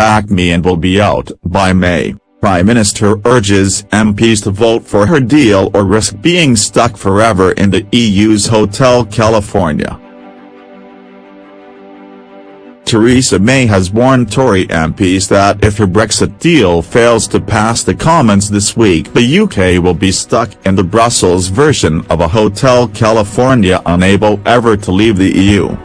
back me and will be out by May. Prime Minister urges MPs to vote for her deal or risk being stuck forever in the EU's Hotel California. Theresa May has warned Tory MPs that if her Brexit deal fails to pass the Commons this week, the UK will be stuck in the Brussels version of a Hotel California, unable ever to leave the EU.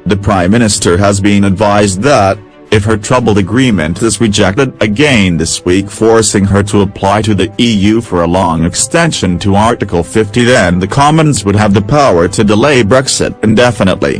The Prime Minister has been advised that, if her troubled agreement is rejected again this week, forcing her to apply to the EU for a long extension to Article 50, then the Commons would have the power to delay Brexit indefinitely.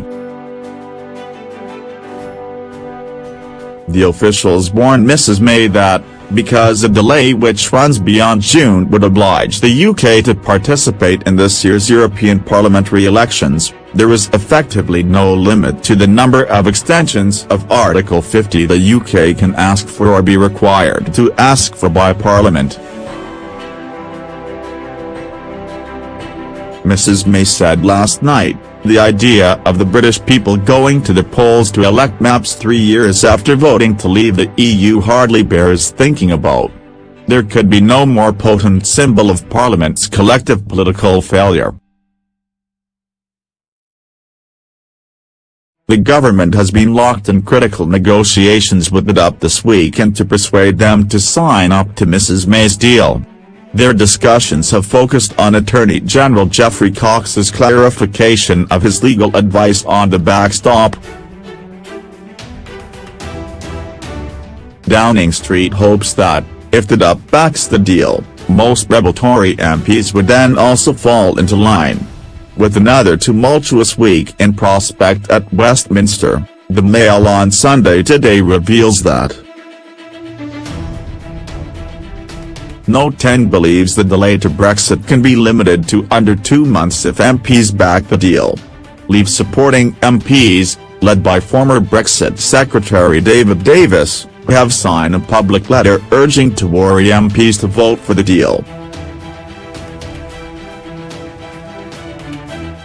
The officials warned Mrs May that, because a delay which runs beyond June would oblige the UK to participate in this year's European parliamentary elections, there is effectively no limit to the number of extensions of Article 50 the UK can ask for or be required to ask for by Parliament. Mrs May said last night, "The idea of the British people going to the polls to elect MAPs 3 years after voting to leave the EU hardly bears thinking about. There could be no more potent symbol of Parliament's collective political failure." The government has been locked in critical negotiations with the DUP this week and to persuade them to sign up to Mrs May's deal. Their discussions have focused on Attorney General Geoffrey Cox's clarification of his legal advice on the backstop. Downing Street hopes that, if the DUP backs the deal, most rebel Tory MPs would then also fall into line. With another tumultuous week in prospect at Westminster, the Mail on Sunday today reveals that Note 10 believes the delay to Brexit can be limited to under 2 months if MPs back the deal. Leave supporting MPs, led by former Brexit Secretary David Davis, have signed a public letter urging Tory MPs to vote for the deal.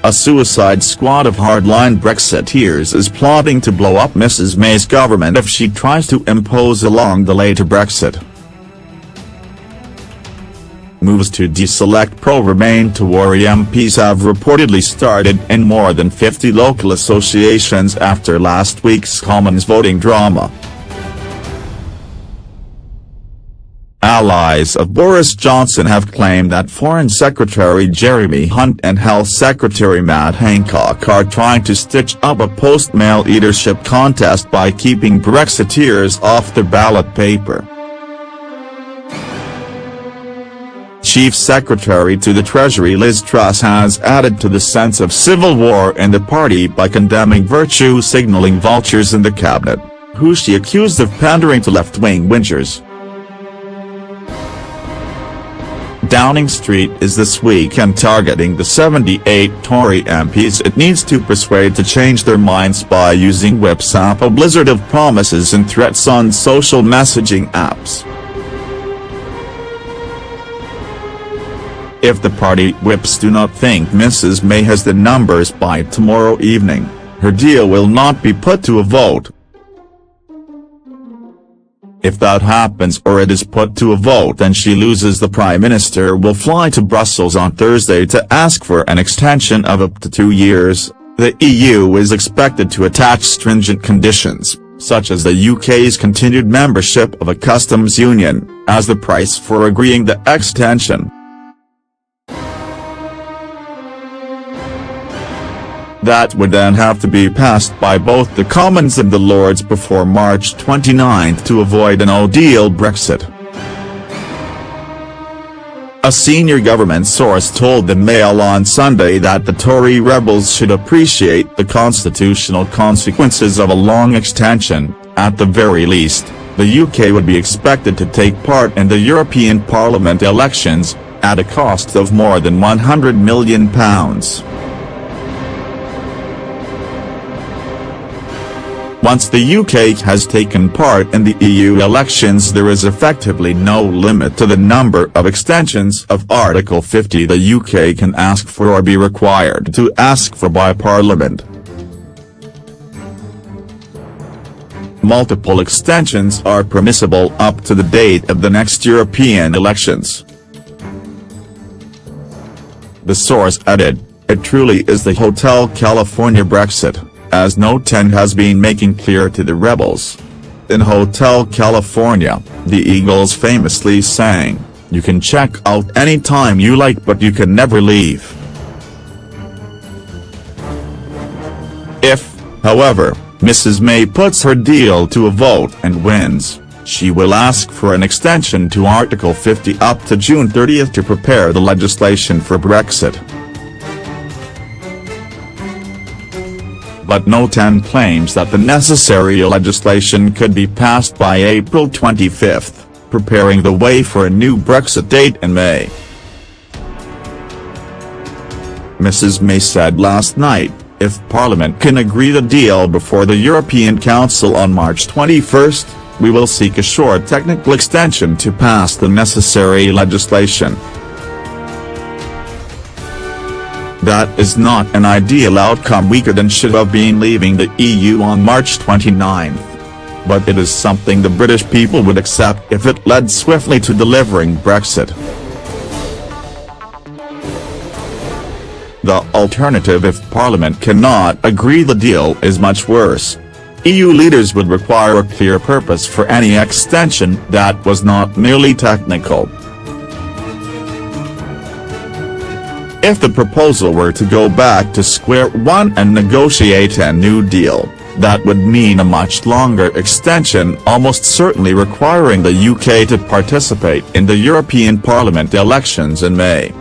A suicide squad of hardline Brexiteers is plotting to blow up Mrs May's government if she tries to impose a long delay to Brexit. Moves to deselect pro-Remain Tory MPs have reportedly started in more than 50 local associations after last week's Commons voting drama. Allies of Boris Johnson have claimed that Foreign Secretary Jeremy Hunt and Health Secretary Matt Hancock are trying to stitch up a post-May leadership contest by keeping Brexiteers off the ballot paper. Chief Secretary to the Treasury Liz Truss has added to the sense of civil war in the party by condemning virtue-signalling vultures in the cabinet, who she accused of pandering to left-wing whingers. Downing Street is this weekend targeting the 78 Tory MPs it needs to persuade to change their minds by using WhatsApp, a blizzard of promises and threats on social messaging apps. If the party whips do not think Mrs May has the numbers by tomorrow evening, her deal will not be put to a vote. If that happens or it is put to a vote and she loses, the Prime Minister will fly to Brussels on Thursday to ask for an extension of up to 2 years. The EU is expected to attach stringent conditions, such as the UK's continued membership of a customs union, as the price for agreeing the extension. That would then have to be passed by both the Commons and the Lords before March 29 to avoid a no-deal Brexit. A senior government source told the Mail on Sunday that the Tory rebels should appreciate the constitutional consequences of a long extension. At the very least, the UK would be expected to take part in the European Parliament elections, at a cost of more than £100 million. Once the UK has taken part in the EU elections, there is effectively no limit to the number of extensions of Article 50 the UK can ask for or be required to ask for by Parliament. multiple extensions are permissible up to the date of the next European elections. The source added, "It truly is the Hotel California Brexit, as No 10 has been making clear to the rebels. In Hotel California, the Eagles famously sang, 'You can check out any time you like but you can never leave.' If, however, Mrs. May puts her deal to a vote and wins, she will ask for an extension to Article 50 up to June 30 to prepare the legislation for Brexit. But No 10 claims that the necessary legislation could be passed by April 25, preparing the way for a new Brexit date in May. Mrs. May said last night, "If Parliament can agree the deal before the European Council on March 21, we will seek a short technical extension to pass the necessary legislation. That is not an ideal outcome. We could and should have been leaving the EU on March 29. But it is something the British people would accept if it led swiftly to delivering Brexit. The alternative, if Parliament cannot agree the deal, is much worse. EU leaders would require a clear purpose for any extension that was not merely technical. If the proposal were to go back to square one and negotiate a new deal, that would mean a much longer extension, almost certainly requiring the UK to participate in the European Parliament elections in May.